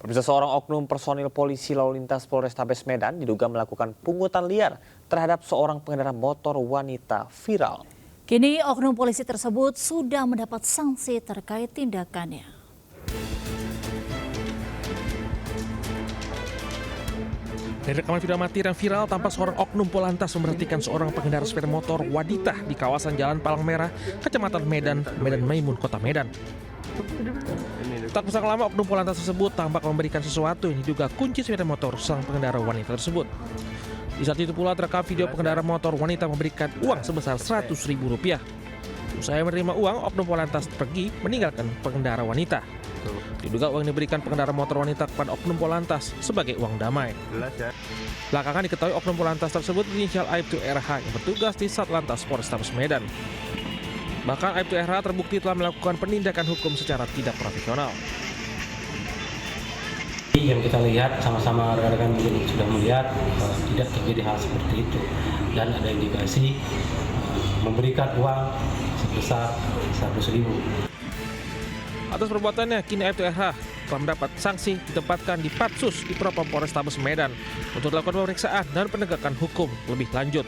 Pemirsa, seorang oknum personil polisi lalu lintas Polrestabes Medan diduga melakukan pungutan liar terhadap seorang pengendara motor wanita viral. Kini oknum polisi tersebut sudah mendapat sanksi terkait tindakannya. Dari rekaman video amatir yang viral, tampak seorang oknum Polantas memberhentikan seorang pengendara sepeda motor wanita di kawasan Jalan Palang Merah, Kecamatan Medan, Medan Maimun, Kota Medan. Tak usah lama, oknum Polantas tersebut tampak memberikan sesuatu yang diduga kunci sepeda motor sang pengendara wanita tersebut. Di saat itu pula terekam video pengendara motor wanita memberikan uang sebesar Rp100.000. Usai menerima uang, oknum Polantas pergi meninggalkan pengendara wanita. Diduga uang diberikan pengendara motor wanita kepada oknum Polantas sebagai uang damai. Belakangan diketahui oknum Polantas tersebut berinisial Aibtu RH yang bertugas di Satlantas Polrestabes Medan. Bahkan Aibtu RH terbukti telah melakukan penindakan hukum secara tidak profesional. Yang kita lihat sama-sama rekan-rekan mungkin sudah melihat tidak terjadi hal seperti itu dan ada indikasi memberikan uang sebesar Rp100.000. Atas perbuatannya, kini Aibtu RH telah mendapat sanksi ditempatkan di Patsus di Propam Polrestabes Medan untuk dilakukan pemeriksaan dan penegakan hukum lebih lanjut.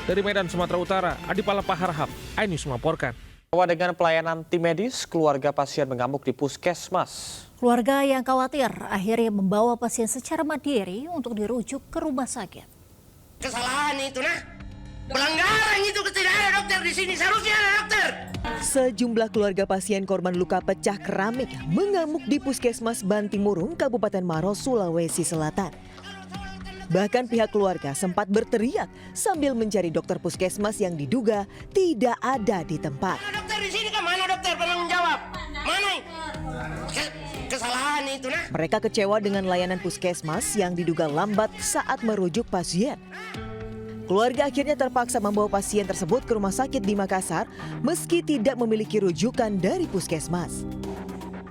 Dari Medan, Sumatera Utara, Adipala Paharhap, iNews melaporkan. Dengan pelayanan tim medis, keluarga pasien mengamuk di puskesmas. Keluarga yang khawatir akhirnya membawa pasien secara mandiri untuk dirujuk ke rumah sakit. Kesalahan itu pelanggaran itu, tidak ada dokter di sini, seharusnya ada dokter. Sejumlah keluarga pasien korban luka pecah keramik mengamuk di Puskesmas Bantimurung, Kabupaten Maros, Sulawesi Selatan. Bahkan pihak keluarga sempat berteriak sambil mencari dokter puskesmas yang diduga tidak ada di tempat. Dokter di sini, kemana dokter penanggung jawab? Mana? Kesalahan itu Mereka kecewa dengan layanan puskesmas yang diduga lambat saat merujuk pasien. Keluarga akhirnya terpaksa membawa pasien tersebut ke rumah sakit di Makassar meski tidak memiliki rujukan dari puskesmas.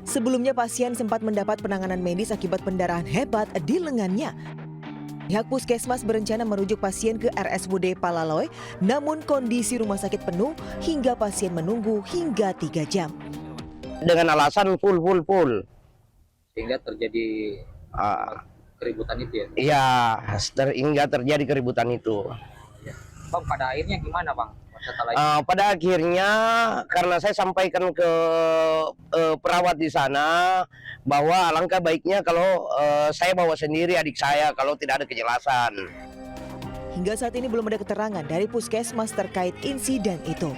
Sebelumnya pasien sempat mendapat penanganan medis akibat pendarahan hebat di lengannya. Pihak puskesmas berencana merujuk pasien ke RSUD Palaloy, namun kondisi rumah sakit penuh hingga pasien menunggu hingga 3 jam. Dengan alasan full. Sehingga terjadi keributan itu ya? Iya, hingga terjadi keributan itu. Bang, pada akhirnya gimana Bang? Pada akhirnya karena saya sampaikan ke perawat di sana bahwa alangkah baiknya kalau saya bawa sendiri adik saya kalau tidak ada kejelasan. Hingga saat ini belum ada keterangan dari puskesmas terkait insiden itu.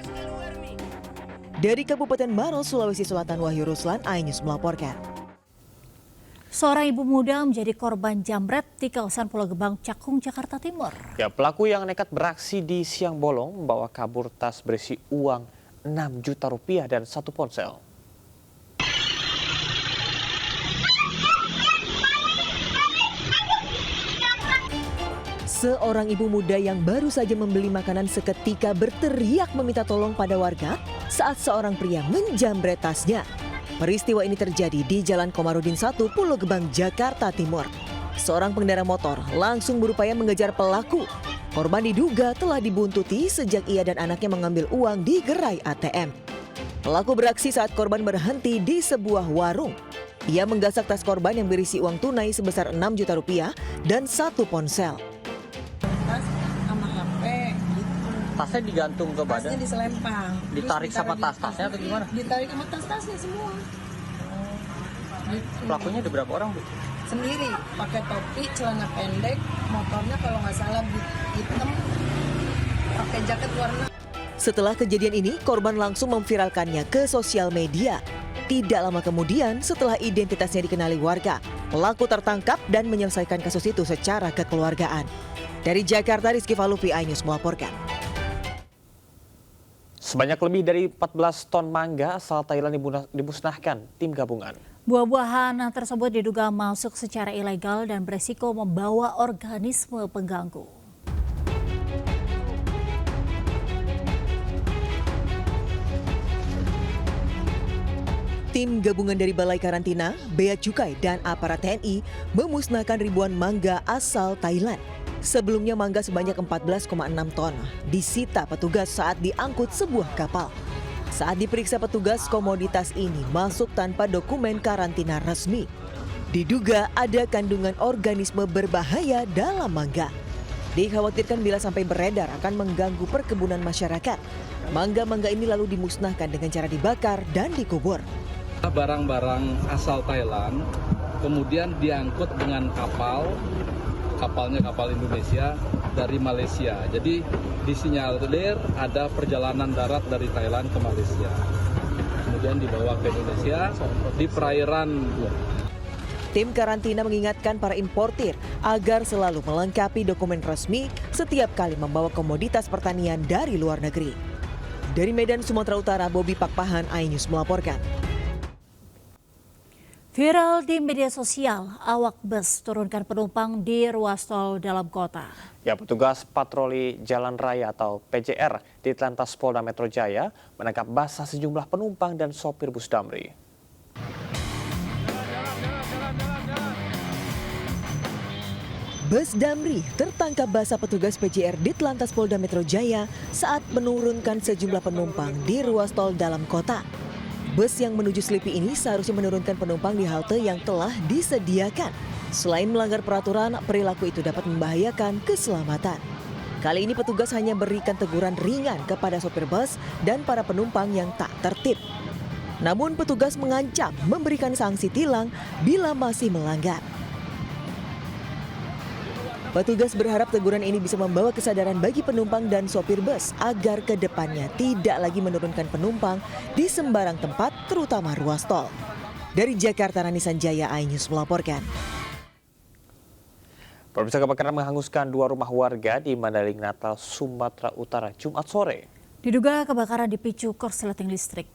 Dari Kabupaten Maros, Sulawesi Selatan, Wahyu Ruslan, iNews melaporkan. Seorang ibu muda menjadi korban jambret di kawasan Pulau Gebang, Cakung, Jakarta Timur. Pelaku yang nekat beraksi di siang bolong membawa kabur tas berisi uang Rp6 juta dan 1 ponsel. Seorang ibu muda yang baru saja membeli makanan seketika berteriak meminta tolong pada warga saat seorang pria menjambret tasnya. Peristiwa ini terjadi di Jalan Komarudin 1, Pulau Gebang, Jakarta Timur. Seorang pengendara motor langsung berupaya mengejar pelaku. Korban diduga telah dibuntuti sejak ia dan anaknya mengambil uang di gerai ATM. Pelaku beraksi saat korban berhenti di sebuah warung. Ia menggasak tas korban yang berisi uang tunai sebesar Rp6 juta dan 1 ponsel. Tas sama HP gitu. Tasnya digantung ke badan? Tasnya diselempang. Ditarik sama tas-tasnya atau gimana? Ditarik sama tas-tasnya semua. Gitu. Pelakunya ada berapa orang Bu? Sendiri, pakai topi, celana pendek, motornya kalau nggak salah hitam, pakai jaket warna. Setelah kejadian ini, korban langsung memviralkannya ke sosial media. Tidak lama kemudian, setelah identitasnya dikenali warga, pelaku tertangkap dan menyelesaikan kasus itu secara kekeluargaan. Dari Jakarta, Rizky Falupi, iNews melaporkan. Sebanyak lebih dari 14 ton mangga asal Thailand dimusnahkan tim gabungan. Buah-buahan tersebut diduga masuk secara ilegal dan beresiko membawa organisme pengganggu. Tim gabungan dari Balai Karantina, Bea Cukai, dan aparat TNI memusnahkan ribuan mangga asal Thailand. Sebelumnya mangga sebanyak 14,6 ton disita petugas saat diangkut sebuah kapal. Saat diperiksa petugas, komoditas ini masuk tanpa dokumen karantina resmi. Diduga ada kandungan organisme berbahaya dalam mangga. Dikhawatirkan bila sampai beredar akan mengganggu perkebunan masyarakat. Mangga-mangga ini lalu dimusnahkan dengan cara dibakar dan dikubur. Barang-barang asal Thailand kemudian diangkut dengan kapalnya kapal Indonesia dari Malaysia. Jadi disinyalir ada perjalanan darat dari Thailand ke Malaysia. Kemudian dibawa ke Indonesia di perairan. Tim karantina mengingatkan para importir agar selalu melengkapi dokumen resmi setiap kali membawa komoditas pertanian dari luar negeri. Dari Medan, Sumatera Utara, Bobi Pakpahan, iNews melaporkan. Viral di media sosial, awak bus turunkan penumpang di ruas tol dalam kota. Ya, petugas patroli jalan raya atau PJR di Telantas Polda Metro Jaya menangkap basah sejumlah penumpang dan sopir bus Damri. Bus Damri tertangkap basah petugas PJR di Telantas Polda Metro Jaya saat menurunkan sejumlah penumpang di ruas tol dalam kota. Bus yang menuju Selipi ini seharusnya menurunkan penumpang di halte yang telah disediakan. Selain melanggar peraturan, perilaku itu dapat membahayakan keselamatan. Kali ini petugas hanya berikan teguran ringan kepada sopir bus dan para penumpang yang tak tertib. Namun petugas mengancam memberikan sanksi tilang bila masih melanggar. Petugas berharap teguran ini bisa membawa kesadaran bagi penumpang dan sopir bus agar ke depannya tidak lagi menurunkan penumpang di sembarang tempat, terutama ruas tol. Dari Jakarta, Rani Sanjaya, iNews melaporkan. Pemirsa, kebakaran menghanguskan 2 rumah warga di Mandailing Natal, Sumatera Utara, Jumat sore. Diduga kebakaran dipicu korsleting listrik.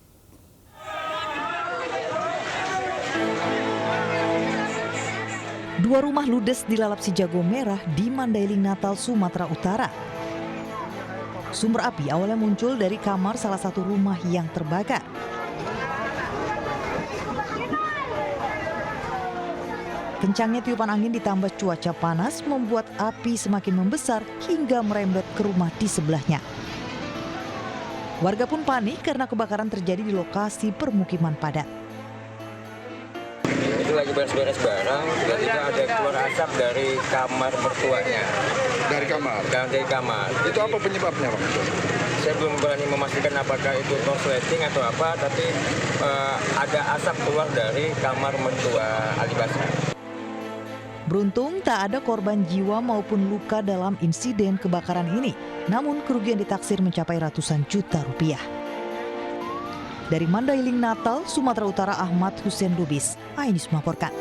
Dua rumah ludes dilalap si jago merah di Mandailing Natal, Sumatera Utara. Sumber api awalnya muncul dari kamar salah satu rumah yang terbakar. Kencangnya tiupan angin ditambah cuaca panas membuat api semakin membesar hingga merembet ke rumah di sebelahnya. Warga pun panik karena kebakaran terjadi di lokasi permukiman padat. Itu lagi beres-beres barang, tiba-tiba ada keluar asap dari kamar mertuanya. Dari kamar? Dari kamar. Itu apa penyebabnya, Pak? Saya belum berani memastikan apakah itu korsleting atau apa, tapi ada asap keluar dari kamar mertua Ali Basra. Beruntung tak ada korban jiwa maupun luka dalam insiden kebakaran ini. Namun kerugian ditaksir mencapai ratusan juta rupiah. Dari Mandailing Natal, Sumatera Utara, Ahmad Hussein Lubis, iNews melaporkan.